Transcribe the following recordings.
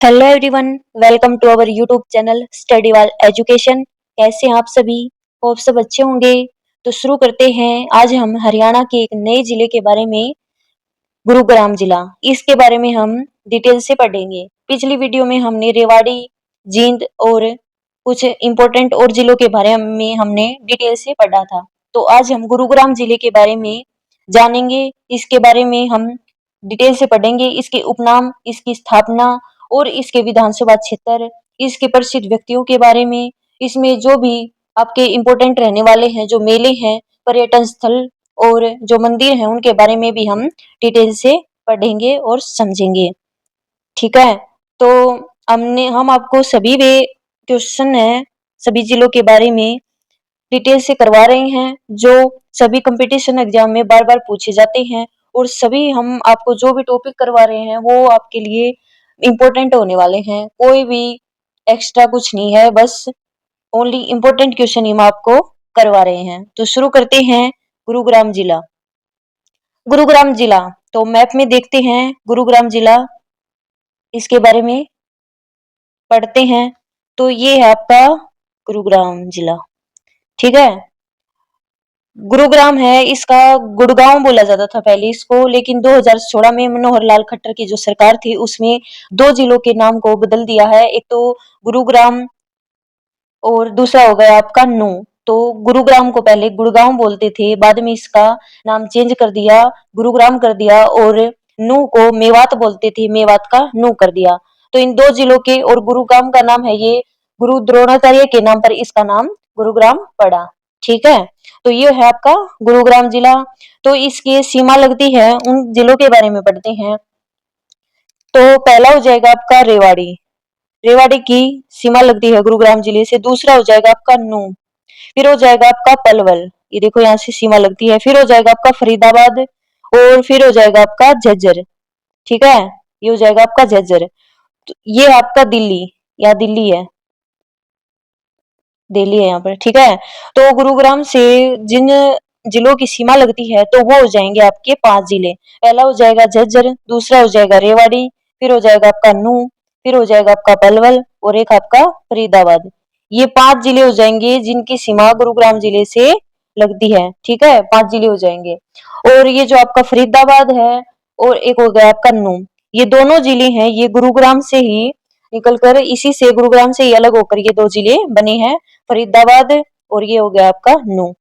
Hello everyone, welcome to our YouTube channel study wall education. कैसे हैं आप सभी? होप सब अच्छे होंगे। तो शुरू करते हैं। आज हम हरियाणा के एक नए जिले के बारे में, गुरुग्राम जिला, इसके बारे में हम डिटेल से पढ़ेंगे। पिछली वीडियो में हमने रेवाड़ी, जींद और कुछ इम्पोर्टेंट और जिलों के बारे में हमने डिटेल से पढ़ा था। तो आज हम गुरुग्राम जिले के बारे में जानेंगे। इसके बारे में हम डिटेल से पढ़ेंगे। इसके उपनाम, इसकी स्थापना और इसके विधानसभा क्षेत्र, इसके प्रसिद्ध व्यक्तियों के बारे में, इसमें जो भी आपके इम्पोर्टेंट रहने वाले हैं, जो मेले हैं, पर्यटन स्थल और जो मंदिर हैं, उनके बारे में भी हम डिटेल से पढ़ेंगे और समझेंगे। ठीक है। तो हम आपको सभी वे क्वेश्चन है, सभी जिलों के बारे में डिटेल से करवा रहे हैं, जो सभी कंपटीशन एग्जाम में बार बार पूछे जाते हैं। और सभी हम आपको जो भी टॉपिक करवा रहे हैं वो आपके लिए इम्पोर्टेंट होने वाले हैं। कोई भी एक्स्ट्रा कुछ नहीं है, बस ओनली इम्पोर्टेंट क्वेश्चन हम आपको करवा रहे हैं। तो शुरू करते हैं। गुरुग्राम जिला। गुरुग्राम जिला, तो मैप में देखते हैं गुरुग्राम जिला, इसके बारे में पढ़ते हैं। तो ये है आपका गुरुग्राम जिला। ठीक है। गुरुग्राम है, इसका गुड़गांव बोला जाता था पहले इसको, लेकिन 2016 में मनोहर लाल खट्टर की जो सरकार थी उसमें दो जिलों के नाम को बदल दिया है। एक तो गुरुग्राम और दूसरा हो गया आपका नू। तो गुरुग्राम को पहले गुड़गांव बोलते थे, बाद में इसका नाम चेंज कर दिया, गुरुग्राम कर दिया, और नू को मेवात बोलते थे, मेवात का नू कर दिया। तो इन दो जिलों के, और गुरुग्राम का नाम है ये गुरु द्रोणाचार्य के नाम पर इसका नाम गुरुग्राम पड़ा। ठीक है। तो ये है आपका गुरुग्राम जिला। तो इसकी सीमा लगती है, उन जिलों के बारे में पढ़ते हैं। तो पहला हो जाएगा आपका रेवाड़ी। रेवाड़ी की सीमा लगती है गुरुग्राम जिले से। दूसरा हो जाएगा आपका नूह, फिर हो जाएगा आपका पलवल, ये देखो यहाँ से सीमा लगती है। फिर हो जाएगा आपका फरीदाबाद, और फिर हो जाएगा आपका झज्जर। ठीक है, ये हो जाएगा आपका झज्जर। तो ये आपका दिल्ली, या दिल्ली है, दिल्ली है यहाँ पर। ठीक है। तो गुरुग्राम से जिन जिलों की सीमा लगती है, तो वो हो जाएंगे आपके 5 जिले। पहला हो जाएगा झज्जर, दूसरा हो जाएगा रेवाड़ी, फिर हो जाएगा आपका नूह, फिर हो जाएगा आपका पलवल, और एक आपका फरीदाबाद। ये 5 जिले हो जाएंगे जिनकी सीमा गुरुग्राम जिले से लगती है। ठीक है, 5 जिले हो जाएंगे। और ये जो आपका फरीदाबाद है और एक हो गया आपका नूह, ये दोनों जिले हैं, ये गुरुग्राम से ही निकलकर, इसी से गुरुग्राम से ही अलग होकर ये दो जिले बने हैं, फरीदाबाद और ये हो गया आपका नूह।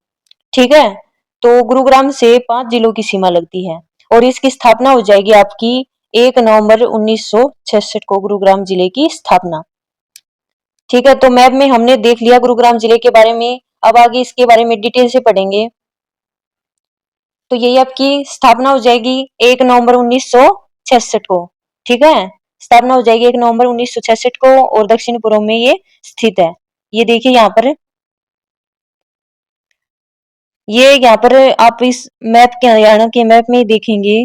ठीक है। तो गुरुग्राम से 5 जिलों की सीमा लगती है, और इसकी स्थापना हो जाएगी आपकी 1 नवंबर 1966 को, गुरुग्राम जिले की स्थापना। ठीक है। तो मैप में हमने देख लिया गुरुग्राम जिले के बारे में। अब आगे इसके बारे में डिटेल से पढ़ेंगे। तो यही आपकी स्थापना हो जाएगी 1 नवंबर 1966 को। ठीक है, स्थापना हो जाएगी 1 नवंबर 1966 को, और दक्षिण पूर्व में ये स्थित है। ये देखिए यहाँ पर, ये यहाँ पर आप इस मैप के, हरियाणा के मैप में देखेंगे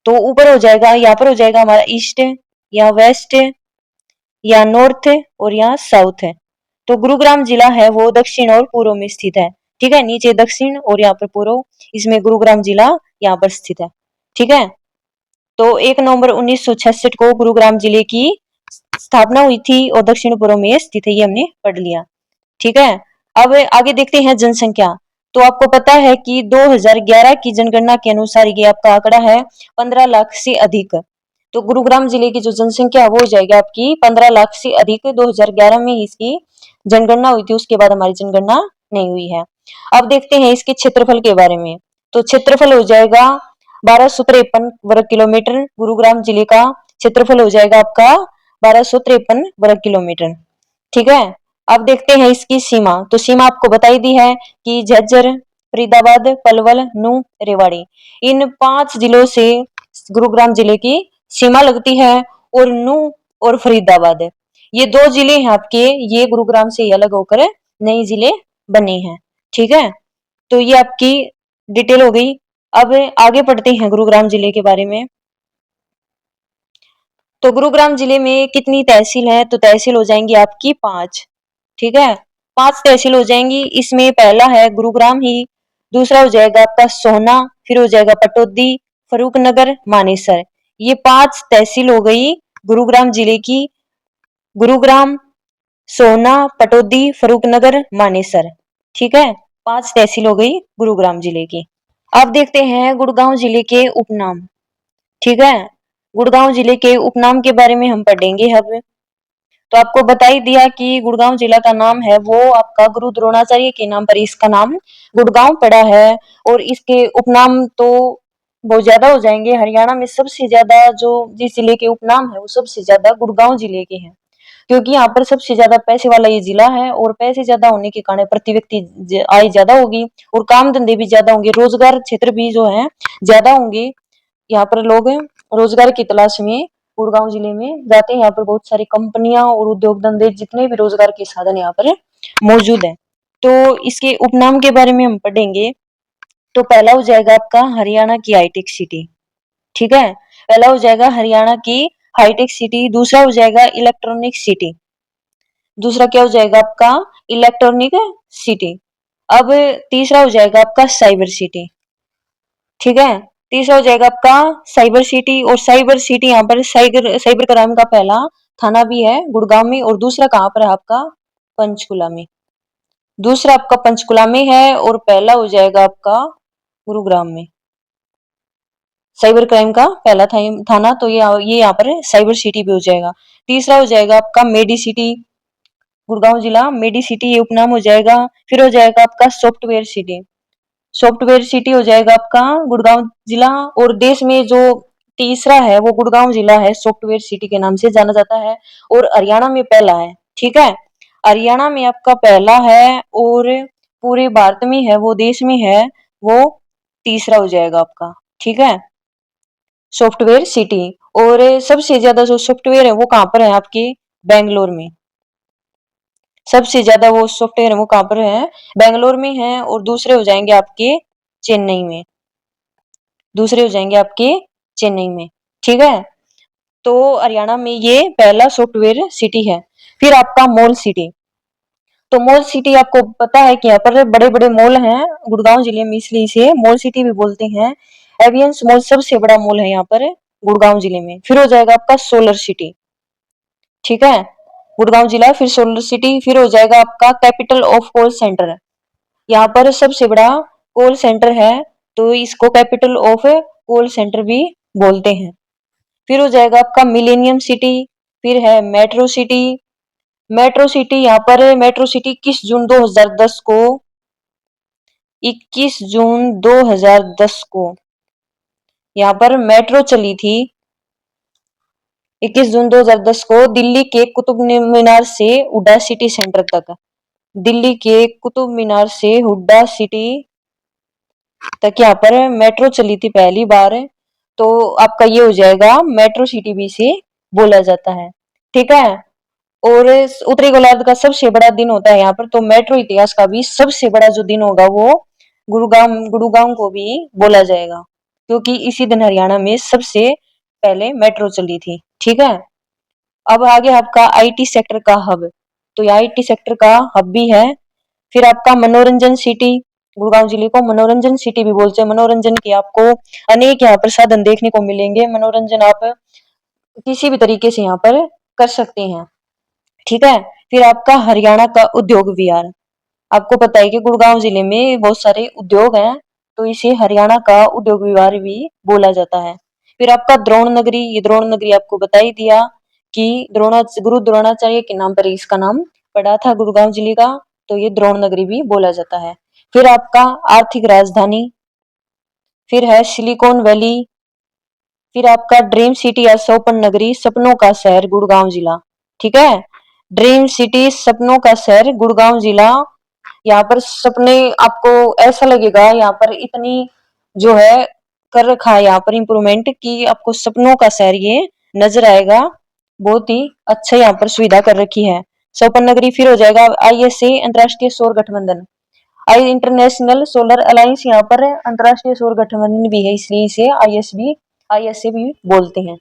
तो ऊपर हो जाएगा, यहाँ पर हो जाएगा हमारा ईस्ट, या वेस्ट, या नॉर्थ, और यहाँ साउथ है। तो गुरुग्राम जिला है वो दक्षिण और पूर्व में स्थित है। ठीक है, नीचे दक्षिण और यहाँ पर पूर्व, इसमें गुरुग्राम जिला यहाँ पर स्थित है। ठीक है। तो 1 नवंबर 1966 को गुरुग्राम जिले की स्थापना हुई थी, और दक्षिण पूर्व में स्थित है, ये हमने पढ़ लिया। ठीक है। अब आगे देखते हैं जनसंख्या। तो आपको पता है कि 2011 की जनगणना के अनुसार ये आपका आंकड़ा है 15 लाख से अधिक। तो गुरुग्राम जिले की जो जनसंख्या है वो हो जाएगी आपकी 15 लाख से अधिक। 2011 में इसकी जनगणना हुई थी, उसके बाद हमारी जनगणना नहीं हुई है। अब देखते हैं इसके क्षेत्रफल के बारे में। तो क्षेत्रफल हो जाएगा 1253 वर्ग किलोमीटर। गुरुग्राम जिले का क्षेत्रफल हो जाएगा आपका 1253 वर्ग किलोमीटर। ठीक है। अब देखते हैं इसकी सीमा। तो सीमा आपको बताई दी है कि झज्जर, फरीदाबाद, पलवल, नूह, रेवाड़ी, इन 5 जिलों से गुरुग्राम जिले की सीमा लगती है। और नूह और फरीदाबाद, ये 2 जिले हैं आपके, ये गुरुग्राम से अलग होकर नए जिले बने हैं। ठीक है। तो ये आपकी डिटेल हो गई। अब आगे पढ़ते हैं गुरुग्राम जिले के बारे में। तो गुरुग्राम जिले में कितनी तहसील है? तो तहसील हो जाएंगी आपकी 5। ठीक है, 5 तहसील हो जाएंगी। इसमें पहला है गुरुग्राम ही, दूसरा हो जाएगा आपका सोहना, फिर हो जाएगा पटौदी, फरूखनगर, मानेसर। ये 5 तहसील हो गई गुरुग्राम जिले की। गुरुग्राम, सोहना, पटौदी, फरूखनगर, मानेसर। ठीक है, 5 तहसील हो गई गुरुग्राम जिले की। अब देखते हैं गुड़गांव जिले के उपनाम। ठीक है, गुड़गांव जिले के उपनाम के बारे में हम पढ़ेंगे अब। तो आपको बता ही दिया कि गुड़गांव जिला का नाम है वो आपका गुरु द्रोणाचार्य के नाम पर इसका नाम गुड़गांव पड़ा है। और इसके उपनाम तो बहुत ज्यादा हो जाएंगे। हरियाणा में सबसे ज्यादा जो जिस जिले के उपनाम है वो सबसे ज्यादा गुड़गांव जिले के हैं, क्योंकि यहाँ पर सबसे ज्यादा पैसे वाला ये जिला है और पैसे ज्यादा होने के कारण प्रति व्यक्ति आय ज्यादा होगी और काम धंधे भी ज्यादा होंगे, रोजगार क्षेत्र भी जो है ज्यादा होंगे। यहाँ पर लोग रोजगार की तलाश में गुड़गांव जिले में जाते हैं। यहाँ पर बहुत सारी कंपनियां और उद्योग धंधे जितने भी रोजगार के साधन यहाँ पर मौजूद है। तो इसके उपनाम के बारे में हम पढ़ेंगे। तो पहला हो जाएगा आपका हरियाणा की हाईटेक सिटी। ठीक है, पहला हो जाएगा हरियाणा की हाईटेक सिटी। दूसरा हो जाएगा इलेक्ट्रॉनिक सिटी। दूसरा क्या हो जाएगा आपका इलेक्ट्रॉनिक सिटी। अब तीसरा हो जाएगा आपका साइबर सिटी। ठीक है, तीसरा हो जाएगा आपका साइबर सिटी। और साइबर सिटी यहाँ पर साइबर साइबर क्राइम का पहला थाना भी है गुड़गांव में। और दूसरा कहाँ पर है आपका पंचकुला में। दूसरा आपका पंचकुला में है और पहला हो जाएगा आपका गुरुग्राम में। साइबर क्राइम का पहला थाना तो ये यहाँ पर साइबर सिटी भी हो जाएगा। तीसरा हो जाएगा आपका मेडी सिटी। गुड़गांव जिला मेडी सिटी ये उपनाम हो जाएगा। फिर हो जाएगा आपका सॉफ्टवेयर सिटी। सॉफ्टवेयर सिटी हो जाएगा आपका गुड़गांव जिला। और देश में जो तीसरा है वो गुड़गांव जिला है, सॉफ्टवेयर सिटी के नाम से जाना जाता है। और हरियाणा में पहला है। ठीक है, हरियाणा में आपका पहला है और पूरे भारत में है, वो देश में है वो तीसरा हो जाएगा आपका। ठीक है, सॉफ्टवेयर सिटी। और सबसे ज्यादा जो सॉफ्टवेयर है वो कहाँ पर है आपके बेंगलोर में। सबसे ज्यादा वो सॉफ्टवेयर है वो कहाँ पर है बेंगलोर में है। और दूसरे हो जाएंगे आपके चेन्नई में। दूसरे हो जाएंगे आपके चेन्नई में। ठीक है, तो हरियाणा में ये पहला सॉफ्टवेयर सिटी है। फिर आपका मॉल सिटी। तो मॉल सिटी आपको पता है कि यहाँ पर बड़े बड़े मॉल हैं गुड़गांव जिले में, इसलिए इसे मॉल सिटी भी बोलते हैं। एवियंस मॉल सबसे बड़ा मॉल है यहाँ पर गुड़गांव जिले में। फिर हो जाएगा आपका सोलर सिटी। ठीक है, गुड़गांव जिला फिर सोलर सिटी। फिर हो जाएगा आपका कैपिटल ऑफ कॉल सेंटर। यहाँ पर सबसे बड़ा कॉल सेंटर है तो इसको कैपिटल ऑफ कॉल सेंटर भी बोलते हैं। फिर हो जाएगा आपका मिलेनियम सिटी। फिर है मेट्रो सिटी। मेट्रो सिटी यहाँ पर मेट्रो सिटी 21 जून 2010 को 21 जून 2010 को यहाँ पर मेट्रो चली थी। 21 जून 2010 को दिल्ली के कुतुब मीनार से हुड्डा सिटी सेंटर तक। दिल्ली के कुतुब मीनार से हुड्डा सिटी तक यहाँ पर मेट्रो चली थी पहली बार। तो आपका ये हो जाएगा मेट्रो सिटी भी इसे बोला जाता है। ठीक है, और उत्तरी गोलार्ध का सबसे बड़ा दिन होता है यहाँ पर, तो मेट्रो इतिहास का भी सबसे बड़ा जो दिन होगा वो गुरुग्राम को भी बोला जाएगा, क्योंकि इसी दिन हरियाणा में सबसे पहले मेट्रो चली थी। ठीक है, अब आगे आपका आईटी सेक्टर का हब। तो ये आईटी सेक्टर का हब भी है। फिर आपका मनोरंजन सिटी। गुड़गांव जिले को मनोरंजन सिटी भी बोलते हैं। मनोरंजन के आपको अनेक यहाँ पर साधन देखने को मिलेंगे। मनोरंजन आप किसी भी तरीके से यहाँ पर कर सकते हैं। ठीक है, फिर आपका हरियाणा का उद्योग विहार। आपको पता है कि गुड़गांव जिले में बहुत सारे उद्योग हैं, तो इसे हरियाणा का उद्योग विहार भी बोला जाता है। फिर आपका द्रोण नगरी। ये द्रोण नगरी आपको बता ही दिया कि गुरु द्रोणाचार्य के नाम पर इसका नाम पड़ा था गुड़गांव जिले का, तो ये द्रोण नगरी भी बोला जाता है। फिर आपका आर्थिक राजधानी। फिर है सिलिकॉन वैली। फिर आपका ड्रीम सिटी या स्वप्न नगरी, सपनों का शहर गुड़गांव जिला। ठीक है, ड्रीम सिटी सपनों का शहर गुड़गांव जिला। यहाँ पर सपने आपको ऐसा लगेगा यहाँ पर इतनी जो है कर रखा है यहाँ पर इम्प्रूवमेंट कि आपको सपनों का शहर ये नजर आएगा। बहुत ही अच्छा यहाँ पर सुविधा कर रखी है स्वप्न नगरी। फिर हो जाएगा आईएसए अंतरराष्ट्रीय सौर गठबंधन। आई इंटरनेशनल सोलर अलायंस यहाँ पर अंतरराष्ट्रीय सौर गठबंधन भी है, इसलिए इसे आईएसए भी बोलते हैं।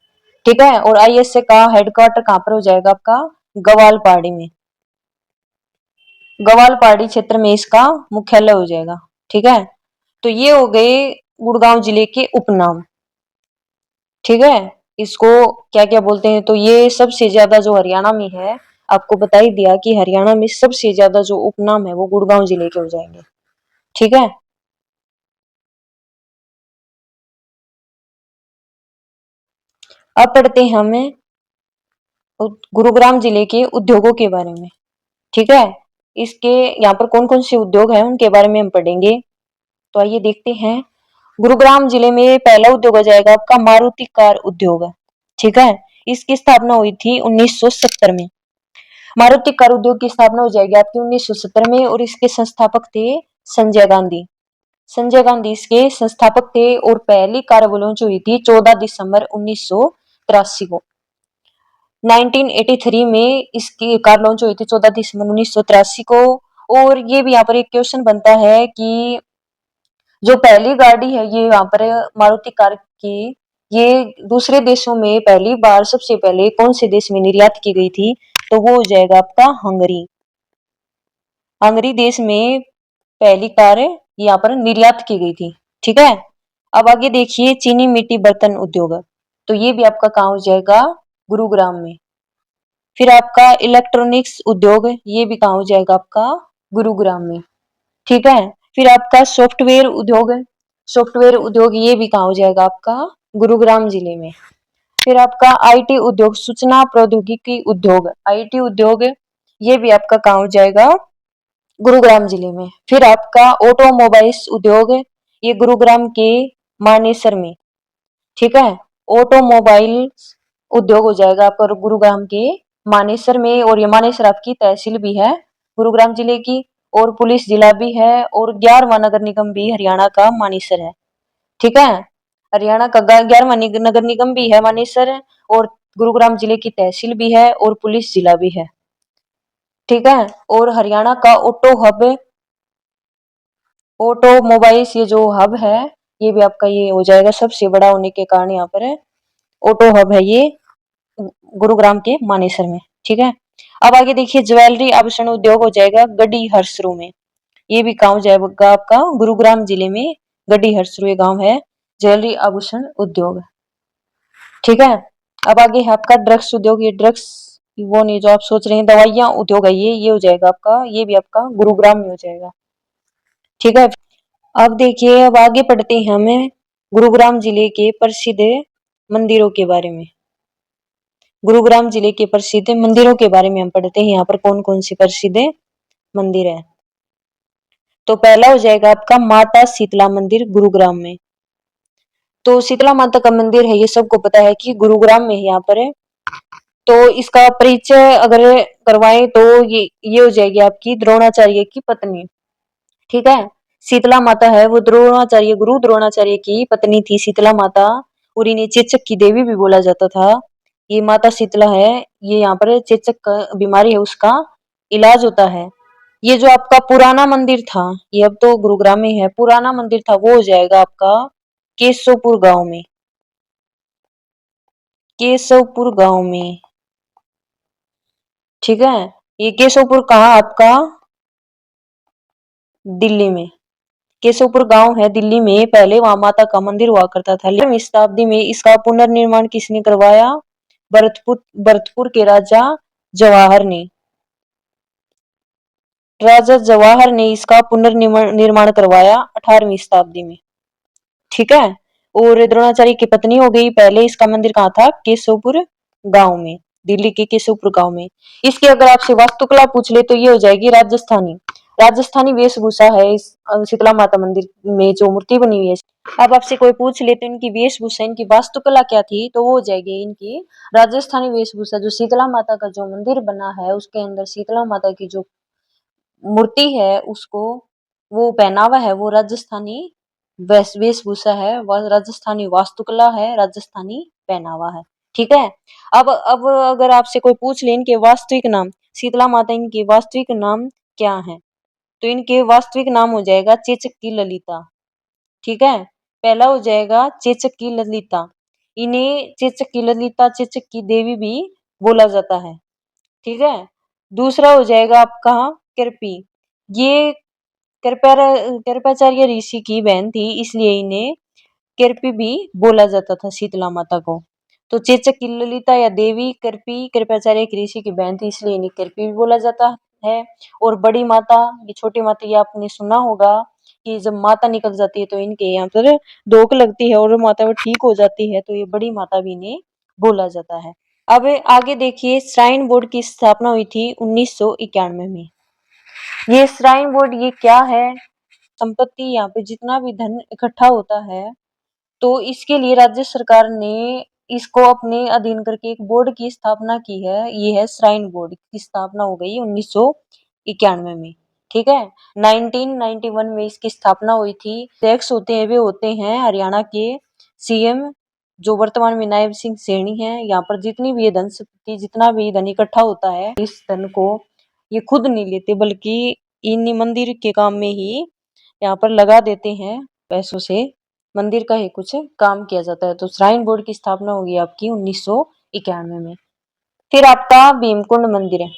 ठीक है, और आईएसए का हेडक्वार्टर कहाँ पर हो जाएगा आपका गवालपाड़ी में। गवालपाड़ी क्षेत्र में इसका मुख्यालय हो जाएगा। ठीक है, तो ये हो गए गुड़गांव जिले के उपनाम। ठीक है, इसको क्या क्या बोलते हैं, तो ये सबसे ज्यादा जो हरियाणा में है, आपको बता ही दिया कि हरियाणा में सबसे ज्यादा जो उपनाम है वो गुड़गांव जिले के हो जाएंगे। ठीक है। अब पढ़ते हैं हमें गुरुग्राम जिले के उद्योगों के बारे में। ठीक है। इसके यहाँ पर कौन कौन से उद्योग हैं उनके बारे में हम पढ़ेंगे। तो आइए देखते हैं। गुरुग्राम जिले में पहला उद्योग हो जाएगा आपका मारुति कार उद्योग। ठीक है। इसकी स्थापना हुई थी 1970 में। मारुति कार उद्योग की स्थापना हो जाएगी आपकी 1970 में, और इसके संस्थापक थे संजय गांधी। संजय गांधी इसके संस्थापक थे, और पहली कार लॉन्च हुई थी 14 दिसंबर 1983 को। 1983 में इसकी कार लॉन्च हुई थी 14 दिसंबर 1983 को। और ये भी यहाँ पर एक क्वेश्चन बनता है कि जो पहली गाड़ी है ये यहाँ पर मारुति कार की, ये दूसरे देशों में पहली बार सबसे पहले कौन से देश में निर्यात की गई थी, तो वो हो जाएगा आपका हंगरी। हंगरी देश में पहली कार यहाँ पर निर्यात की गई थी। ठीक है। अब आगे देखिए चीनी मिट्टी बर्तन उद्योग, तो ये भी आपका कहाँ हो जाएगा, गुरुग्राम में। फिर आपका इलेक्ट्रॉनिक्स उद्योग, ये भी कहाँ हो जाएगा आपका, गुरुग्राम में। ठीक है। फिर आपका सॉफ्टवेयर उद्योग, सॉफ्टवेयर उद्योग ये भी कहाँ हो जाएगा आपका, गुरुग्राम जिले में। फिर आपका आईटी उद्योग, सूचना प्रौद्योगिकी उद्योग, आईटी उद्योग ये भी आपका कहाँ हो जाएगा, गुरुग्राम जिले में। फिर आपका ऑटोमोबाइल्स उद्योग, ये गुरुग्राम के मानेसर में। ठीक है। ऑटोमोबाइल उद्योग हो जाएगा आपका गुरुग्राम के मानेसर में, और ये मानेसर आपकी तहसील भी है गुरुग्राम जिले की, और पुलिस जिला भी है, और 11वां नगर निगम भी हरियाणा का मानेसर है। ठीक है। हरियाणा का 11वां नगर निगम भी है मानेसर, और गुरुग्राम जिले की तहसील भी है, और पुलिस जिला भी है। ठीक है। और हरियाणा का ऑटोमोबाइल्स ये जो हब है, ये भी आपका ये हो जाएगा सबसे बड़ा होने के कारण यहाँ पर ऑटो हब है ये गुरुग्राम के मानेसर में। ठीक है। अब आगे देखिए ज्वेलरी आभूषण उद्योग हो जाएगा गड्डी हरसरू में। ये भी गांव जाएगा आपका गुरुग्राम जिले में, गड्डी हरसरू ये गांव है, ज्वेलरी आभूषण उद्योग। ठीक है। अब आगे है आपका ड्रग्स उद्योग, ये ड्रग्स वो नहीं जो आप सोच रहे हैं, दवाइयां उद्योग है ये हो जाएगा आपका, ये भी आपका गुरुग्राम में हो जाएगा। ठीक है। अब देखिए अब आगे पढ़ते हैं हमें गुरुग्राम जिले के प्रसिद्ध मंदिरों के बारे में। गुरुग्राम जिले के प्रसिद्ध मंदिरों के बारे में हम पढ़ते हैं, यहाँ पर कौन कौन से प्रसिद्ध मंदिर है। तो पहला हो जाएगा आपका माता शीतला मंदिर गुरुग्राम में। तो शीतला माता का मंदिर है, ये सबको पता है कि गुरुग्राम में है यहाँ पर है। तो इसका परिचय अगर करवाएं तो ये हो जाएगी आपकी द्रोणाचार्य की पत्नी। ठीक है। शीतला माता है वो द्रोणाचार्य, गुरु द्रोणाचार्य की पत्नी थी शीतला माता, और इन्हें चेचक की देवी भी बोला जाता था। ये माता शीतला है, ये यहाँ पर चेचक का बीमारी है उसका इलाज होता है। ये जो आपका पुराना मंदिर था, ये अब तो गुरुग्राम में है, पुराना मंदिर था वो हो जाएगा आपका केशवपुर गांव में। केशवपुर गांव में। ठीक है। ये केशवपुर कहाँ आपका, दिल्ली में। केशवपुर गांव है दिल्ली में, पहले वहां माता का मंदिर हुआ करता था। 11वीं शताब्दी में इसका पुनर्निर्माण किसने करवाया, भरतपुर के राजा जवाहर ने इसका पुनर्निर्माण करवाया 18वीं शताब्दी में। ठीक है। और द्रोणाचार्य की पत्नी हो गई, पहले इसका मंदिर कहाँ था, केशवपुर गांव में, दिल्ली के केशवपुर गांव में। इसकी अगर आपसे वास्तुकला पूछ ले तो ये हो जाएगी राजस्थानी, राजस्थानी वेशभूषा है इस शीतला माता मंदिर में जो मूर्ति बनी हुई है। अब आपसे कोई पूछ ले तो इनकी वेशभूषा, इनकी वास्तुकला क्या थी, तो वो हो जाएगी इनकी राजस्थानी वेशभूषा। जो शीतला माता का जो मंदिर बना है उसके अंदर शीतला माता की जो मूर्ति है उसको, वो पहनावा है वो राजस्थानी वेशभूषा है, वह राजस्थानी वास्तुकला है, राजस्थानी पहनावा है। ठीक है। अब अगर आपसे कोई पूछ ले इनके वास्तविक नाम, शीतला माता इनके वास्तविक नाम क्या है, तो इनके वास्तविक नाम हो जाएगा चेचक की ललिता। ठीक है। पहला हो जाएगा चेचक की ललिता, इन्हें चेचक की ललिता, चेचक की देवी भी बोला जाता है। ठीक है। दूसरा हो जाएगा आपका कृपी, ये कृपाचार्य ऋषि की बहन थी, इसलिए इन्हें कृपी भी बोला जाता था शीतला माता को। तो चेचक की ललिता या देवी कृपी कृपाचार्य की ऋषि की बहन थी, इसलिए इन्हें कृपी भी बोला जाता है। और बड़ी माता, ये छोटी माता, ये आपने सुना होगा कि जब माता निकल जाती है तो इनके यहाँ पर धोक लगती है और माता वो ठीक हो जाती है, तो ये बड़ी माता भी इन्हें बोला जाता है। अब आगे देखिए, श्राइन बोर्ड की स्थापना हुई थी 1991 में। ये श्राइन बोर्ड ये क्या है? संपत्ति, यहाँ पे जितना भी धन इकट्ठा होता है तो इसके लिए राज्य सरकार ने इसको अपने अधीन करके एक बोर्ड की स्थापना की है। ये है श्राइन बोर्ड की स्थापना हो गई 1991 में। ठीक है, 1991 में इसकी स्थापना हुई थी। अध्यक्ष होते हैं वे होते हैं हरियाणा के सीएम, जो वर्तमान में नायब सिंह सैनी है। यहाँ पर जितनी भी ये धन संपत्ति, जितना भी धन इकट्ठा होता है, इस धन को ये खुद नहीं लेते, बल्कि इन मंदिर के काम में ही यहाँ पर लगा देते हैं। पैसों से मंदिर का ही कुछ काम किया जाता है। तो श्राइन बोर्ड की स्थापना होगी आपकी 1991 में। फिर आपका भीमकुंड मंदिर है,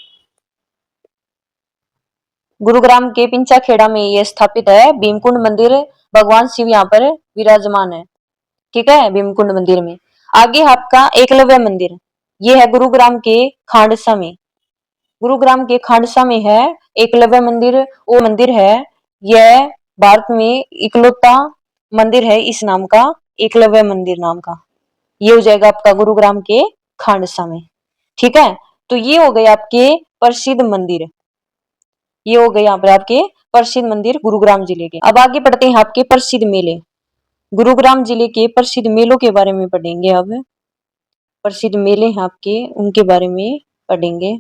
गुरुग्राम के पिंचाखेड़ा में ये स्थापित है। भीमकुंड मंदिर, भगवान शिव यहाँ पर विराजमान है। ठीक है, भीमकुंड मंदिर में। आगे आपका एकलव्य मंदिर, ये है गुरुग्राम के खांडसा में। गुरुग्राम के खांडसा में है एकलव्य मंदिर। वो मंदिर है, यह भारत में इकलौता मंदिर है इस नाम का, एकलव्य मंदिर नाम का। ये हो जाएगा आपका गुरुग्राम के खांडसा में। ठीक है, तो ये हो गए आपके प्रसिद्ध मंदिर। ये हो गए यहाँ पर आपके प्रसिद्ध मंदिर गुरुग्राम जिले के। अब आगे पढ़ते हैं आपके प्रसिद्ध मेले। गुरुग्राम जिले के प्रसिद्ध मेलों के बारे में पढ़ेंगे। अब प्रसिद्ध मेले हैं आपके, उनके बारे में पढ़ेंगे,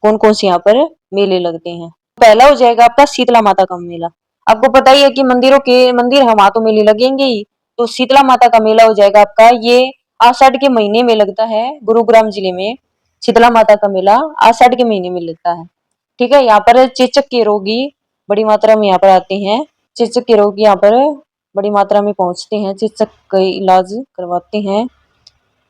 कौन कौन से यहाँ पर मेले लगते हैं। पहला हो जाएगा आपका शीतला माता का मेला। आपको पता ही है कि मंदिर है वहां तो मेले लगेंगे ही। तो शीतला माता का मेला हो जाएगा आपका, ये आषाढ़ के महीने में लगता है गुरुग्राम जिले में। शीतला माता का मेला आषाढ़ के महीने में लगता है। ठीक है, यहाँ पर चेचक के रोगी बड़ी मात्रा में यहाँ पर आते हैं। चेचक के रोगी यहाँ पर बड़ी मात्रा में पहुंचते हैं, चेचक का इलाज करवाते हैं।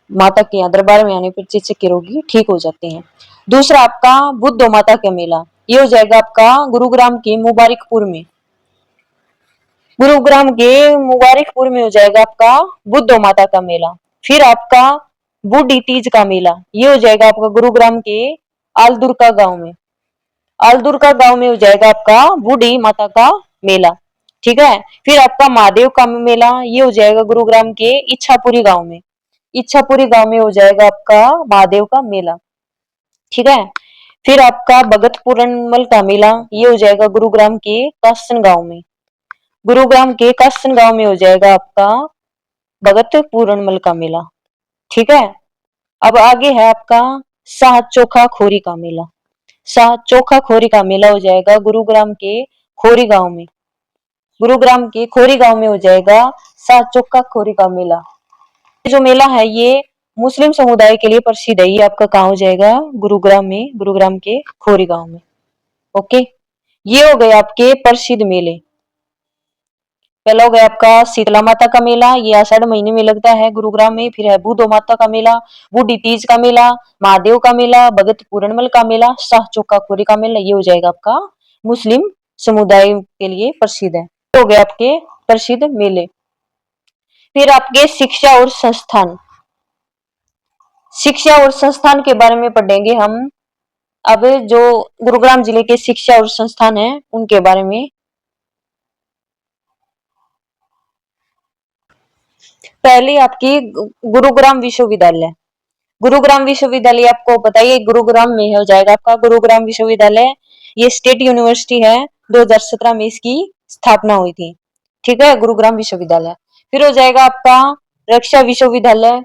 माता के यहाँ दरबार में आने पर चेचक के रोगी ठीक हो जाते हैं। दूसरा आपका बुद्ध माता का मेला, ये हो जाएगा आपका गुरुग्राम के मुबारकपुर में। गुरुग्राम के मुबारकपुर में हो जाएगा आपका बुद्ध माता का मेला। फिर आपका बूढ़ी तीज का मेला, ये हो जाएगा आपका गुरुग्राम के आलदुर्का गांव में। आलदुर्का गांव में हो जाएगा आपका बूढ़ी माता का मेला। ठीक है, फिर आपका महादेव का मेला, ये हो जाएगा गुरुग्राम के इच्छापुरी गांव में। इच्छापुरी गांव में हो जाएगा आपका महादेव का मेला। ठीक है, फिर आपका भगत पूरनमल का मेला, ये हो जाएगा गुरुग्राम के कासन गांव में। गुरुग्राम के कासन गांव में हो जाएगा आपका भगत पूरनमल का मेला। ठीक है, अब आगे है आपका शाह चोखा खोरी का मेला। शाह चोखा खोरी का मेला हो जाएगा गुरुग्राम के खोरी गांव में। गुरुग्राम के खोरी गांव में हो जाएगा शाह चोखा खोरी का मेला। जो मेला है ये मुस्लिम समुदाय के लिए प्रसिद्ध है। ये आपका कहाँ हो जाएगा? गुरुग्राम में, गुरुग्राम के खोरी गांव में। ओके, ये हो गए आपके प्रसिद्ध मेले। पहला हो गया आपका शीतला माता का मेला, ये आषाढ़ महीने में लगता है गुरुग्राम में। फिर है बुद्ध माता का मेला, बूढ़ी तीज का मेला, महादेव का मेला, भगत पूरनमल का मेला, शाह चौका खोरी का मेला। ये हो जाएगा आपका मुस्लिम समुदाय के लिए प्रसिद्ध है। हो गए आपके प्रसिद्ध मेले। फिर आपके शिक्षा और संस्थान। शिक्षा और संस्थान के बारे में पढ़ेंगे हम। अब जो गुरुग्राम जिले के शिक्षा और संस्थान है उनके बारे में। पहले आपकी गुरुग्राम विश्वविद्यालय। गुरुग्राम विश्वविद्यालय आपको बताइए गुरुग्राम में हो जाएगा आपका गुरुग्राम विश्वविद्यालय। ये स्टेट यूनिवर्सिटी है, 2017 में इसकी स्थापना हुई थी। ठीक है, गुरुग्राम विश्वविद्यालय। फिर हो जाएगा आपका रक्षा विश्वविद्यालय,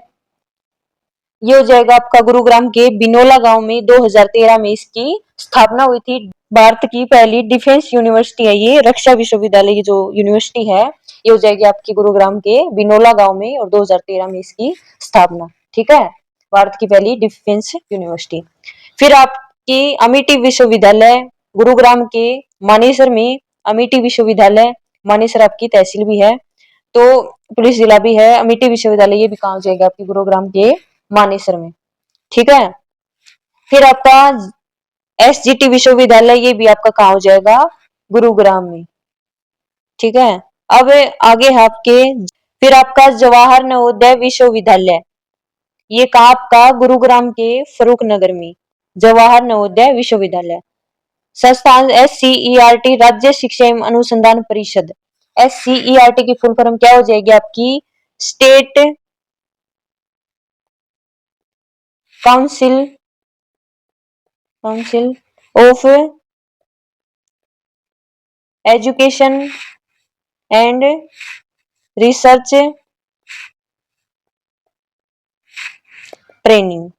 ये हो जाएगा आपका गुरुग्राम के बिनोला गांव में। 2013 में इसकी स्थापना हुई थी। भारत की पहली डिफेंस यूनिवर्सिटी है ये रक्षा विश्वविद्यालय की जो यूनिवर्सिटी है, ये हो जाएगी आपकी गुरुग्राम के बिनोला गांव में, और 2013 में इसकी स्थापना। ठीक है, भारत की पहली डिफेंस यूनिवर्सिटी। फिर आपकी अमेठी विश्वविद्यालय, गुरुग्राम के मानेसर में अमेठी विश्वविद्यालय। मानेसर आपकी तहसील भी है, तो पुलिस जिला भी है। अमेठी विश्वविद्यालय ये भी कहाँ हो जाएगा आपकी गुरुग्राम के मानेसर में। ठीक है, फिर आपका एसजीटी विश्वविद्यालय, ये भी आपका कहाँ हो जाएगा? गुरुग्राम में। ठीक है, अब आगे है आपके फिर आपका जवाहर नवोदय विश्वविद्यालय। ये कहाँ आपका गुरुग्राम के फरूक नगर में, जवाहर नवोदय विश्वविद्यालय। संस्थान SCERT राज्य शिक्षा एवं अनुसंधान परिषद। SCERT की फुल फॉर्म क्या हो जाएगी आपकी? State council council of education and research training.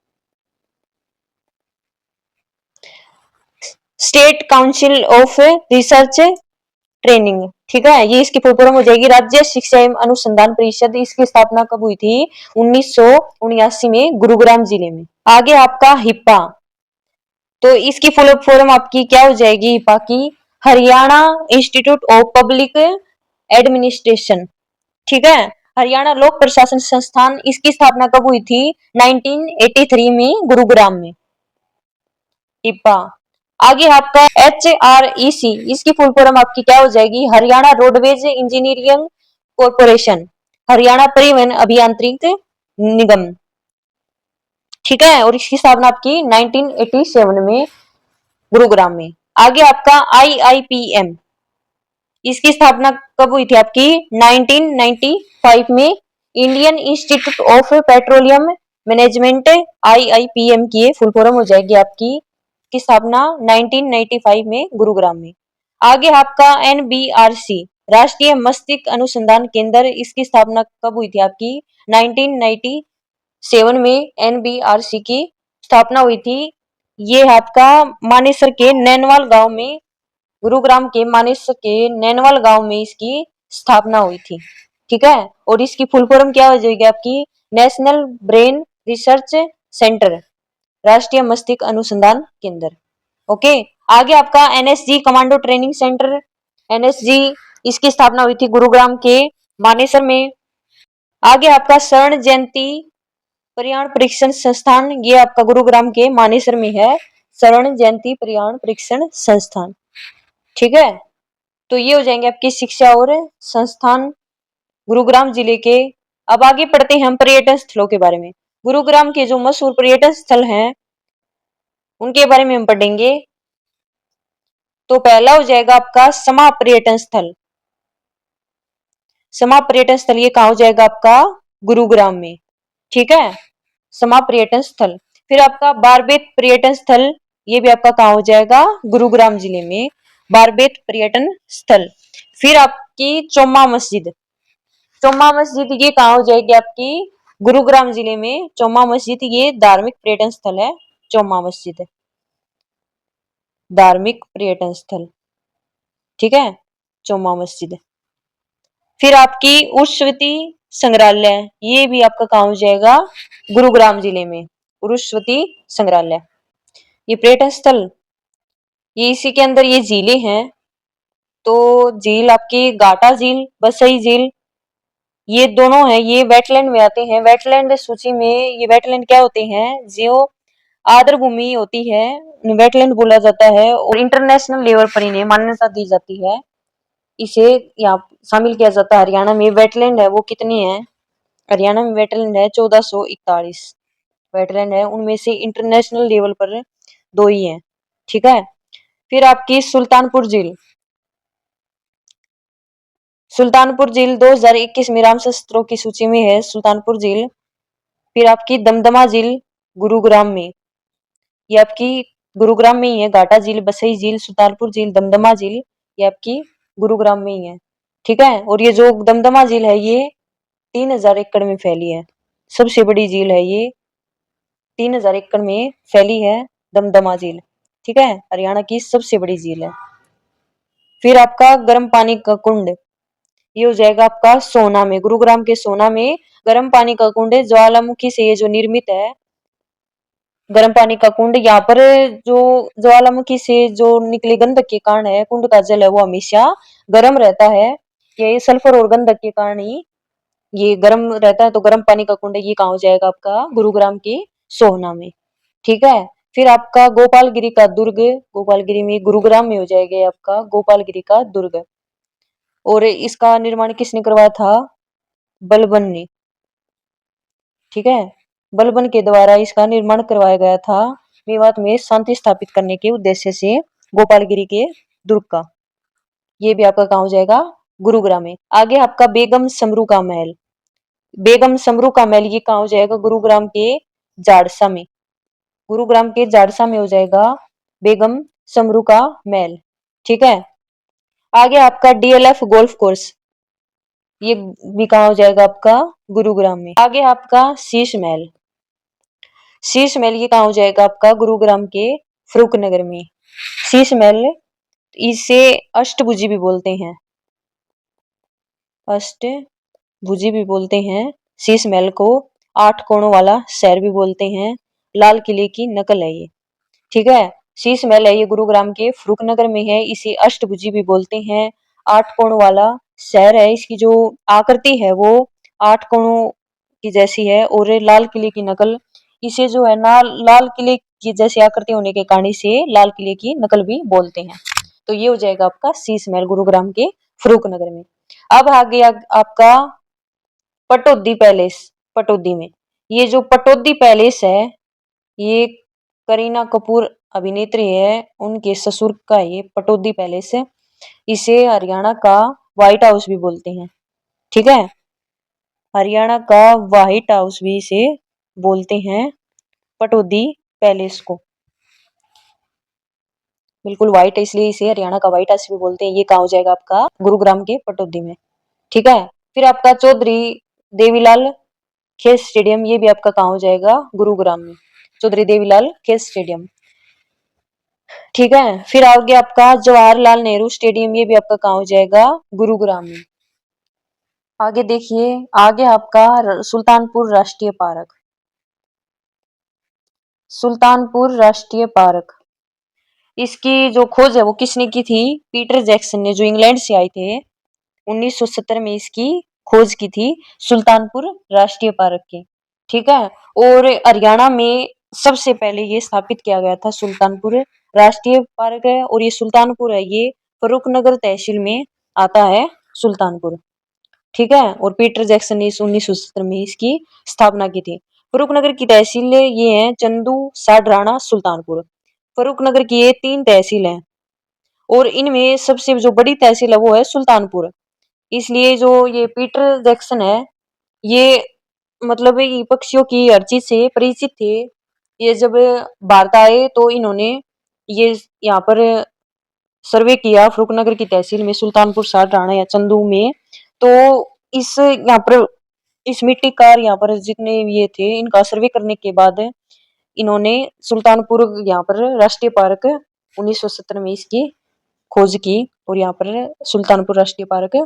State council of research training, ठीक है, ये इसकी फुल फॉर्म हो जाएगी राज्य शिक्षा एवं अनुसंधान परिषद। इसकी स्थापना कब हुई थी? 1979 में, गुरुग्राम जिले में। आगे आपका हिप्पा, तो इसकी फुल फॉर्म आपकी क्या हो जाएगी हिप्पा की? Haryana institute of public administration, ठीक है, हरियाणा लोक प्रशासन संस्थान। इसकी स्थापना कब हुई थी? 1983 में, गुरुग्राम में, हिप्पा। आगे आपका HREC, इसकी फुल फॉर्म आपकी क्या हो जाएगी? Haryana roadways engineering corporation, Haryana परिवहन अभियांत्रिक निगम, ठीक है, और इसकी स्थापना आपकी 1987 में, गुरुग्राम में। आगे आपका IIPM, इसकी स्थापना कब हुई थी आपकी? 1995 में, Indian institute of petroleum management, IIPM की फुल फॉर्म हो जाएगी आपकी, की स्थापना 1995 में, गुरुग्राम में। आगे आपका NBRC, राष्ट्रीय मस्तिष्क अनुसंधान केंद्र, इसकी स्थापना कब हुई थी आपकी? 1997 में NBRC की स्थापना हुई थी। ये आपका मानेसर के नैनवाल गांव में, गुरुग्राम के मानेसर के नैनवाल गांव में इसकी स्थापना हुई थी, ठीक है, और इसकी फुल फॉर्म क्या हो जाएगी आपकी? नेशनल ब्रेन रिसर्च सेंटर, राष्ट्रीय मस्तिष्क अनुसंधान केंद्र। ओके। आगे आपका NSG commando training centre, NSG, इसकी स्थापना हुई थी गुरुग्राम के मानेसर में। आगे आपका स्वर्ण जयंती प्रयाण परीक्षण संस्थान, ये आपका गुरुग्राम के मानेसर में है, स्वर्ण जयंती प्रयाण परीक्षण संस्थान, ठीक है। तो ये हो जाएंगे आपकी शिक्षा और संस्थान गुरुग्राम जिले के। अब आगे पढ़ते हैं हम पर्यटन स्थलों के बारे में। गुरुग्राम के जो मशहूर पर्यटन स्थल हैं उनके बारे में हम पढ़ेंगे। तो पहला हो जाएगा आपका समा पर्यटन स्थल। समा पर्यटन स्थल ये कहाँ हो जाएगा आपका? गुरुग्राम में, ठीक है, समा पर्यटन स्थल। फिर आपका बारबेत पर्यटन स्थल, ये भी आपका कहाँ हो जाएगा? गुरुग्राम जिले में, बारबेत पर्यटन स्थल। फिर आपकी चोमा मस्जिद, चोमा मस्जिद ये कहाँ हो जाएगी आपकी? गुरुग्राम जिले में, चोमा मस्जिद ये धार्मिक पर्यटन स्थल है, चोमा मस्जिद धार्मिक पर्यटन स्थल, ठीक है, चोमा मस्जिद। फिर आपकी उर्वशी संग्रहालय, ये भी आपका कहाँ हो जाएगा? गुरुग्राम जिले में, उर्वशी संग्रहालय, ये पर्यटन स्थल, ये इसी के अंदर ये झीलें हैं। तो झील आपकी घाटा झील, बसई झील, ये दोनों हैं, ये वेटलैंड में आते हैं। वेटलैंड सूची में ये वेटलैंड क्या होते हैं? जो आर्द्र भूमि होती है वेटलैंड बोला जाता है, और इंटरनेशनल लेवल पर इन्हें मान्यता दी जाती है, इसे यहाँ शामिल किया जाता है। हरियाणा में वेटलैंड है वो कितनी है? हरियाणा में वेटलैंड है 1441 वेटलैंड है, उनमें से इंटरनेशनल लेवल पर 2 ही है, ठीक है। फिर आपकी सुल्तानपुर झील, सुल्तानपुर झील 2021 में रामसर स्थलों की सूची में है सुल्तानपुर झील। फिर आपकी दमदमा झील गुरुग्राम में, ये आपकी गुरुग्राम में ही है, घाटा झील, बसई झील, सुल्तानपुर झील, दमदमा झील, ये आपकी गुरुग्राम में ही है, ठीक है। और ये जो दमदमा झील है ये 3000 एकड़ में फैली है, सबसे बड़ी झील है ये, 3000 एकड़ में फैली है दमदमा झील, ठीक है, हरियाणा की सबसे बड़ी झील है। फिर आपका गर्म पानी का कुंड, ये हो जाएगा आपका सोना में, गुरुग्राम के सोना में गर्म पानी का कुंड है, ज्वालामुखी से ये जो निर्मित है गर्म पानी का कुंड। यहाँ पर जो ज्वालामुखी से जो निकले गंधक के कारण है, कुंड का जल है वो हमेशा गर्म रहता है, ये सल्फर और गंधक के कारण ही ये गर्म रहता है। तो गर्म पानी का कुंड ये कहाँ हो जाएगा आपका? गुरुग्राम के सोहना में, ठीक है। फिर आपका गोपालगिरी का दुर्ग, गोपालगिरी में, गुरुग्राम में हो जाएगा आपका गोपालगिरी का दुर्ग, और इसका निर्माण किसने करवाया था? बलबन ने, ठीक है, बलबन के द्वारा इसका निर्माण करवाया गया था मेवात में शांति स्थापित करने के उद्देश्य से गोपालगिरी के दुर्ग का। ये भी आपका कहाँ हो जाएगा, गुरुग्राम में। आगे आपका बेगम समरू का महल, बेगम समरू का महल ये कहाँ हो जाएगा, गुरुग्राम के जाड़सा में, गुरुग्राम के जाड़सा में हो जाएगा बेगम समरू का महल। ठीक है, आगे आपका डीएलएफ गोल्फ कोर्स, ये भी कहाँ हो जाएगा आपका, गुरुग्राम में। आगे आपका शीश महल, शीश महल ये कहाँ हो जाएगा आपका, गुरुग्राम के फरूखनगर में। शीश महल इसे अष्टभुजी भी बोलते हैं, अष्टभुजी भी बोलते हैं। शीश महल को 8 कोणों वाला शहर भी बोलते हैं, लाल किले की नकल है ये। ठीक है, शीश महल है ये गुरुग्राम के फरूखनगर में है, इसे अष्टभुजी भी बोलते हैं, 8 कोण वाला शहर है। इसकी जो आकृति है वो 8 कोणों की जैसी है और लाल किले की नकल, इसे जो है ना लाल किले की जैसी आकृति होने के कारण इसे लाल किले की नकल भी बोलते हैं। तो ये हो जाएगा आपका शीश महल गुरुग्राम के फरूखनगर में। अब आ गया आपका पटौदी पैलेस, पटौदी में। ये जो पटौदी पैलेस है ये करीना कपूर अभिनेत्री है, उनके ससुर का ये पटौदी पैलेस है। इसे हरियाणा का व्हाइट हाउस भी बोलते हैं। ठीक है, हरियाणा का व्हाइट हाउस भी इसे बोलते हैं, पटौदी पैलेस को। बिल्कुल व्हाइट है इसलिए इसे हरियाणा का व्हाइट हाउस भी बोलते हैं। ये कहाँ हो जाएगा आपका, गुरुग्राम के पटौदी में। ठीक है, फिर आपका चौधरी देवीलाल खेल स्टेडियम, ये भी आपका कहाँ हो जाएगा, गुरुग्राम में, चौधरी देवीलाल खेल स्टेडियम। ठीक है, फिर आओगे आपका जवाहरलाल नेहरू स्टेडियम, ये भी आपका कहाँ हो जाएगा, गुरुग्राम में। आगे देखिए, आगे आपका सुल्तानपुर राष्ट्रीय पार्क, सुल्तानपुर राष्ट्रीय पार्क, इसकी जो खोज है वो किसने की थी, पीटर जैक्सन ने, जो इंग्लैंड से आए थे। 1970 में इसकी खोज की थी, सुल्तानपुर राष्ट्रीय पार्क की। ठीक है, और हरियाणा में सबसे पहले ये स्थापित किया गया था, सुल्तानपुर राष्ट्रीय पार्क है, और ये सुल्तानपुर है ये फरूखनगर तहसील में आता है सुल्तानपुर। ठीक है, और पीटर जैक्सन ने 1970 में इसकी स्थापना की थी। फरूखनगर की तहसील ये है चंदू, साडराना, सुल्तानपुर। फरूखनगर की ये 3 तहसील हैं और इनमें सबसे जो बड़ी तहसील है वो है सुल्तानपुर। इसलिए जो ये पीटर जैक्सन है ये मतलब ये पक्षियों की हर चीज से परिचित थे। ये जब भारत आए तो इन्होंने ये यहाँ पर सर्वे किया फरूखनगर की तहसील में, सुल्तानपुर, साडराना या चंदू में। तो इस यहाँ पर इस मिट्टी का यहाँ पर जितने ये थे इनका सर्वे करने के बाद इन्होंने सुल्तानपुर यहाँ पर राष्ट्रीय पार्क 1970 में इसकी खोज की और यहाँ पर सुल्तानपुर राष्ट्रीय पार्क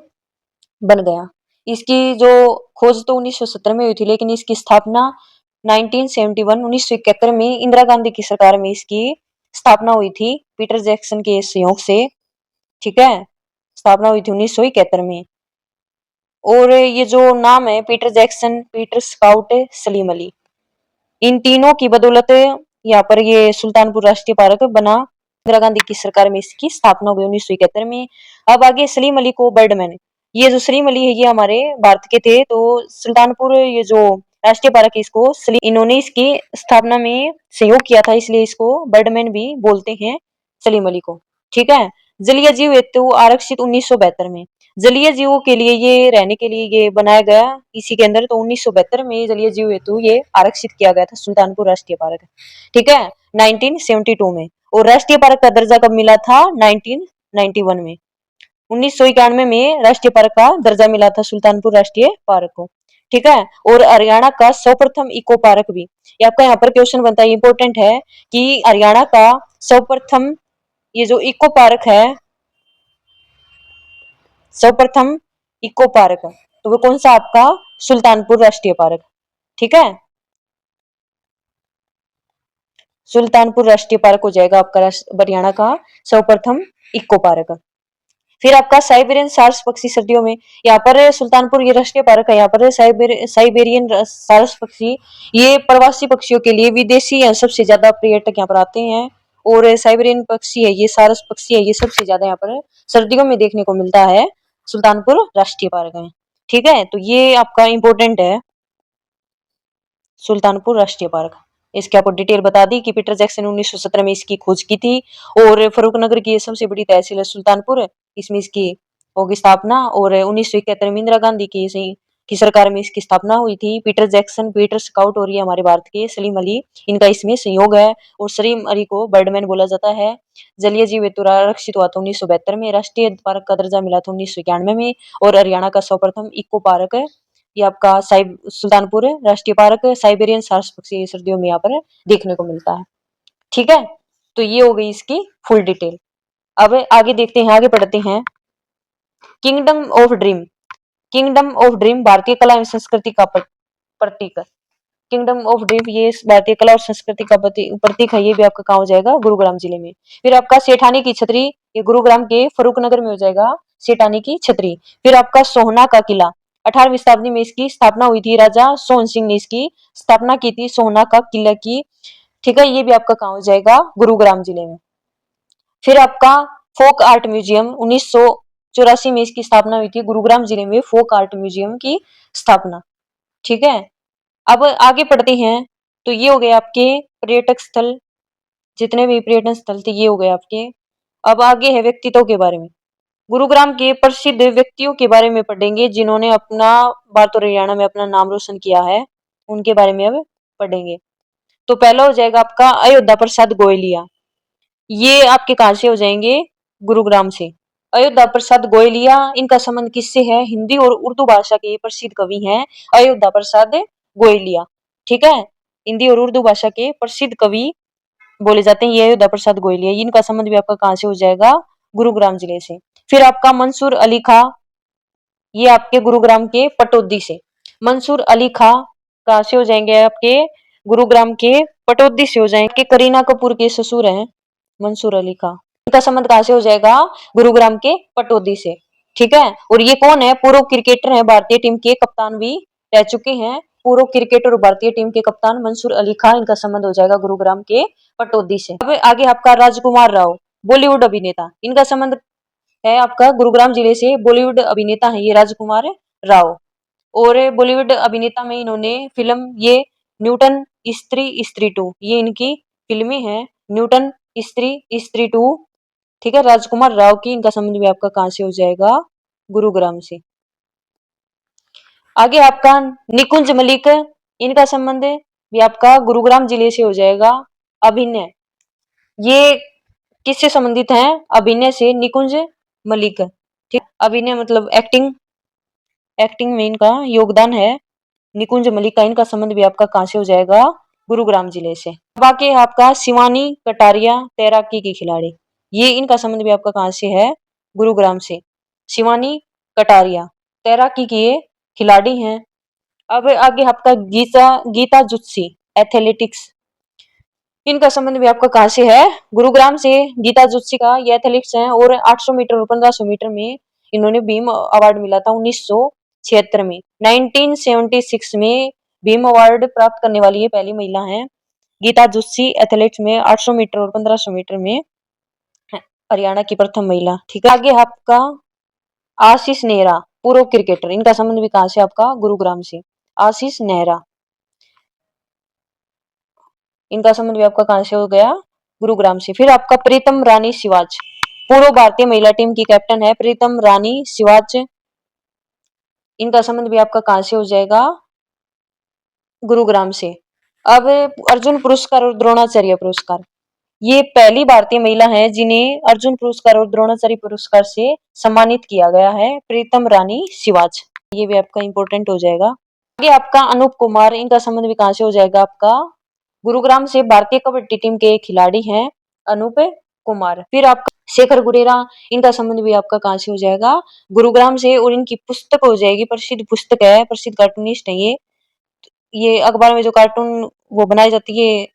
बन गया। इसकी जो खोज तो 1970 में हुई थी लेकिन इसकी स्थापना 1971 में इंदिरा गांधी की सरकार में इसकी स्थापना हुई थी पीटर जैक्सन के सहयोग से। ठीक है, स्थापना हुई थी 1971 में। और ये जो नाम है Peter Jackson, Peter Scout, Salim Ali, इन तीनों की बदौलत यहाँ पर ये सुल्तानपुर राष्ट्रीय पार्क बना। इंदिरा गांधी की सरकार में इसकी स्थापना हुई 1971 में। अब आगे सलीम अली को बर्डमैन, ये जो सलीम अली है ये हमारे भारत के थे। तो सुल्तानपुर ये जो राष्ट्रीय पार्क है इसको इन्होंने इसकी स्थापना में सहयोग किया था, इसलिए इसको बर्डमैन भी बोलते हैं सलीम अली को। ठीक है, जलीय जीव हेतु आरक्षित 1972 में, जलीय जीवों के लिए ये रहने के लिए ये बनाया गया इसी के अंदर। तो 1972 में जलीय जीव हेतु ये आरक्षित किया गया था सुल्तानपुर राष्ट्रीय पार्क। ठीक है, 1972 में। और राष्ट्रीय पार्क का दर्जा कब मिला था, 1991 में। 1991 में राष्ट्रीय पार्क का दर्जा मिला था सुल्तानपुर राष्ट्रीय पार्क को। ठीक है, और हरियाणा का सर्वप्रथम इको पार्क भी, ये आपका यहाँ पर क्वेश्चन बनता है, इंपॉर्टेंट है कि हरियाणा का सर्वप्रथम ये जो इको पार्क है, सर्वप्रथम इको पार्क, तो वो कौन सा आपका, सुल्तानपुर राष्ट्रीय पार्क। ठीक है, सुल्तानपुर राष्ट्रीय पार्क हो जाएगा आपका हरियाणा का सर्वप्रथम इको पार्क। फिर आपका साइबेरियन सार्स पक्षी सर्दियों में, यहाँ पर सुल्तानपुर ये राष्ट्रीय पार्क है, यहाँ पर साइबेरियन सार्स पक्षी, ये प्रवासी पक्षियों के लिए विदेशी सबसे ज्यादा पर्यटक यहाँ पर आते हैं। और साइबेरियन पक्षी है ये, सारस पक्षी है ये, सबसे ज्यादा यहाँ पर सर्दियों में देखने को मिलता है सुल्तानपुर राष्ट्रीय पार्क में। ठीक है, तो ये आपका इम्पोर्टेंट है। सुल्तानपुर राष्ट्रीय पार्क। इसकी आपको डिटेल बता दी कि पीटर जैक्सन ने 1917 में इसकी खोज की थी और फरूखनगर की ये सबसे बड़ी तहसील है सुल्तानपुर, इसमें इसकी होगी स्थापना। और 1971 में इंदिरा गांधी की सरकार में इसकी स्थापना हुई थी। पीटर जैक्सन, पीटर स्काउट और ये हमारे भारत के सलीम अली, इनका इसमें संयोग है। और सलीम अली को बर्डमैन बोला जाता है। जलीय जीव हेतु आरक्षित हुआ था 1972 में। राष्ट्रीय पार्क का दर्जा मिला था 1991 में। और हरियाणा का सर्वप्रथम इको पार्क है ये आपका सुल्तानपुर राष्ट्रीय पार्क। साइबेरियन सार्स पक्षी सर्दियों में यहाँ पर देखने को मिलता है। ठीक है, तो ये हो गई इसकी फुल डिटेल। अब आगे देखते हैं, आगे पढ़ते हैं। Kingdom of dream. Kingdom of dream भारतीय कला एवं संस्कृति का प्रतीक। किंगडम ऑफ ड्रीम ये भारतीय कला और संस्कृति का प्रतीक है। ये भी आपका कहाँ हो जाएगा? गुरुग्राम जिले में। फिर आपका सेठानी की छतरी, ये गुरुग्राम के फरूखनगर में हो जाएगा सेठानी की छतरी। फिर आपका सोहना का किला, 18वीं शताब्दी में इसकी स्थापना हुई थी। राजा सोहन सिंह ने इसकी स्थापना की थी सोहना का किला की। ठीक है, ये भी आपका कहाँ हो जाएगा? गुरुग्राम जिले में। फिर आपका फोक आर्ट म्यूजियम, 1984 में इसकी स्थापना हुई थी गुरुग्राम जिले में, फोक आर्ट म्यूजियम की स्थापना। ठीक है, अब आगे पढ़ते हैं। तो ये हो गए आपके पर्यटक स्थल, जितने भी पर्यटन स्थल थे ये हो गए आपके। अब आगे है व्यक्तित्व के बारे में। गुरुग्राम के प्रसिद्ध व्यक्तियों के बारे में पढ़ेंगे जिन्होंने अपना भारत और हरियाणा में अपना नाम रोशन किया है, उनके बारे में अब पढ़ेंगे। तो पहला हो जाएगा आपका अयोध्या प्रसाद गोयलिया। ये आपके कहां से हो जाएंगे? गुरुग्राम से। अयोध्या प्रसाद गोयलिया, इनका संबंध किससे है? हिंदी और उर्दू भाषा के प्रसिद्ध कवि हैं अयोध्या प्रसाद गोयलिया। ठीक है, हिंदी और उर्दू भाषा के प्रसिद्ध कवि बोले जाते हैं ये अयोध्या प्रसाद गोयलिया। इनका संबंध भी आपका कहां से हो जाएगा? गुरुग्राम जिले से। फिर आपका मंसूर अली खां, ये आपके गुरुग्राम के पटौदी से। मंसूर अली खां कहां से हो जाएंगे? आपके गुरुग्राम के पटौदी से हो जाएंगे। करीना कपूर के ससुर हैं मंसूर अली खां। इनका संबंध कहां से हो जाएगा? गुरुग्राम के पटौदी से। ठीक है, और ये कौन है? पूर्व क्रिकेटर है, भारतीय टीम के कप्तान भी रह चुके हैं। पूर्व क्रिकेटर और भारतीय टीम के कप्तान मंसूर अली खां, इनका संबंध हो जाएगा गुरुग्राम के पटौदी से। अब आगे आपका राजकुमार राव, बॉलीवुड अभिनेता, इनका संबंध है आपका गुरुग्राम जिले से। बॉलीवुड अभिनेता है ये राजकुमार राव। और बॉलीवुड अभिनेता में इन्होंने फिल्म ये न्यूटन स्त्री स्त्री टू, ये इनकी फिल्में हैं, न्यूटन स्त्री टू। ठीक है, राजकुमार राव की, इनका संबंध भी आपका कहां से हो जाएगा? गुरुग्राम से। आगे आपका निकुंज मलिक, इनका संबंध भी आपका गुरुग्राम जिले से हो जाएगा। अभिनय, ये किससे संबंधित हैं? अभिनय से, निकुंज मलिक। ठीक, अभिनय मतलब एक्टिंग, एक्टिंग में इनका योगदान है निकुंज मलिक का। इनका संबंध भी आपका कहां से हो जाएगा? गुरुग्राम जिले से। बाकी आपका शिवानी कटारिया, तैराकी की खिलाड़ी, ये इनका संबंध भी आपका कहां से है? गुरुग्राम से। शिवानी कटारिया तैराकी की ये खिलाड़ी हैं। अब आगे आपका गीता जुत्सी एथलेटिक्स, इनका संबंध भी आपका कहां से है? गुरुग्राम से। गीता जुत्सी का ये एथलीट्स हैं और 800 मीटर और 1500 मीटर में इन्होंने भीम अवार्ड मिला था 1976 में। 1976 में भीम अवार्ड प्राप्त करने वाली ये पहली महिला हैं। गीता जुत्सी एथलीट्स में 800 मीटर और 1500 मीटर में हरियाणा की प्रथम महिला। ठीक है, आगे आपका आशीष नेहरा, पूर्व क्रिकेटर, इनका संबंध भी कहां से? आपका गुरुग्राम से। आशीष नेहरा, इनका संबंध भी आपका कहां से हो गया? गुरुग्राम से। फिर आपका प्रीतम रानी सिवाच, पूर्व भारतीय महिला टीम की कैप्टन है प्रीतम रानी सिवाच। इनका संबंध भी आपका कहां से हो जाएगा? गुरुग्राम से। अब अर्जुन पुरस्कार और द्रोणाचार्य पुरस्कार, ये पहली भारतीय महिला है जिन्हें अर्जुन पुरस्कार और द्रोणाचार्य पुरस्कार से सम्मानित किया गया है, प्रीतम रानी सिवाच। ये भी आपका इंपॉर्टेंट हो जाएगा। आगे आपका अनूप कुमार, इनका संबंध भी कहां से हो जाएगा? आपका गुरुग्राम से। भारतीय कबड्डी टीम के खिलाड़ी हैं अनूप कुमार। फिर आपका शेखर गुरेरा, इनका संबंध भी आपका कहां से हो जाएगा? गुरुग्राम से। और इनकी पुस्तक हो जाएगी, प्रसिद्ध पुस्तक है, प्रसिद्ध कार्टूनिस्ट है ये अखबार में जो कार्टून वो बनाई जाती है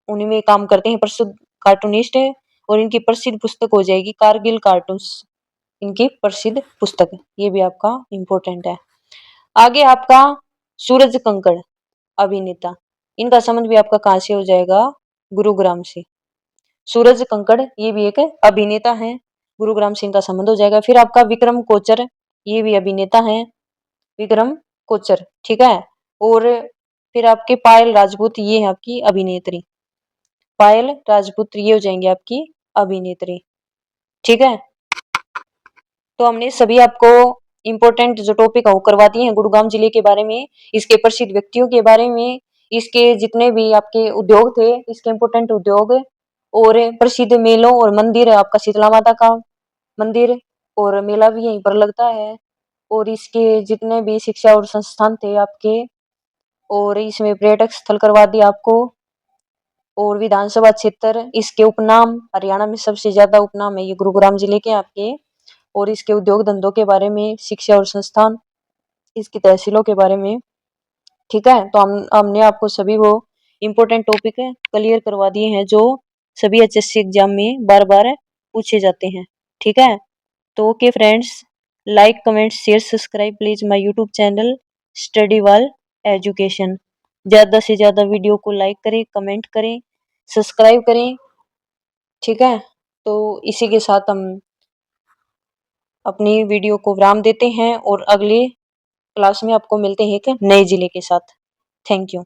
उन्हीं में काम करते हैं, प्रसिद्ध कार्टूनिस्ट है। और इनकी प्रसिद्ध पुस्तक हो जाएगी कारगिल कार्टून्स, इनकी प्रसिद्ध पुस्तक है। ये भी आपका इंपॉर्टेंट है। आगे आपका सूरज कंकड़ अभिनेता, इनका संबंध भी आपका कहां से हो जाएगा? गुरुग्राम से। सूरज कंकड़ ये भी एक अभिनेता है, गुरुग्राम से इनका संबंध हो जाएगा। फिर आपका विक्रम कोचर, ये भी अभिनेता है, विक्रम कोचर। ठीक है, और फिर आपके पायल राजपूत, ये है आपकी अभिनेत्री। पायल राजपूत ये हो जाएंगे आपकी अभिनेत्री। ठीक है, तो हमने सभी आपको इम्पोर्टेंट जो टॉपिक है वो करवा दिए हैं गुड़गांव जिले के बारे में, इसके प्रसिद्ध व्यक्तियों के बारे में, इसके जितने भी आपके उद्योग थे, इसके इम्पोर्टेंट उद्योग और प्रसिद्ध मेलों और मंदिर है आपका शीतला माता का मंदिर, और मेला भी यहीं पर लगता है, और इसके जितने भी शिक्षा और संस्थान थे आपके, और इसमें पर्यटक स्थल करवा दिया आपको, और विधानसभा क्षेत्र, इसके उपनाम हरियाणा में सबसे ज्यादा उपनाम है ये गुरुग्राम जिले के आपके, और इसके उद्योग धंधों के बारे में, शिक्षा और संस्थान, इसकी तहसीलों के बारे में। ठीक है, तो हमने आपको सभी वो इम्पोर्टेंट टॉपिक क्लियर करवा दिए हैं जो सभी एचएससी एग्जाम में बार बार पूछे जाते हैं। ठीक है, तो okay friends, like comment share subscribe please my YouTube channel study wall education. ज़्यादा से ज़्यादा वीडियो को लाइक करें, कमेंट करें, सब्सक्राइब करें। ठीक है, तो इसी के साथ हम अपनी वीडियो को विराम देते हैं और अगली क्लास में आपको मिलते हैं एक नए जिले के साथ। Thank you.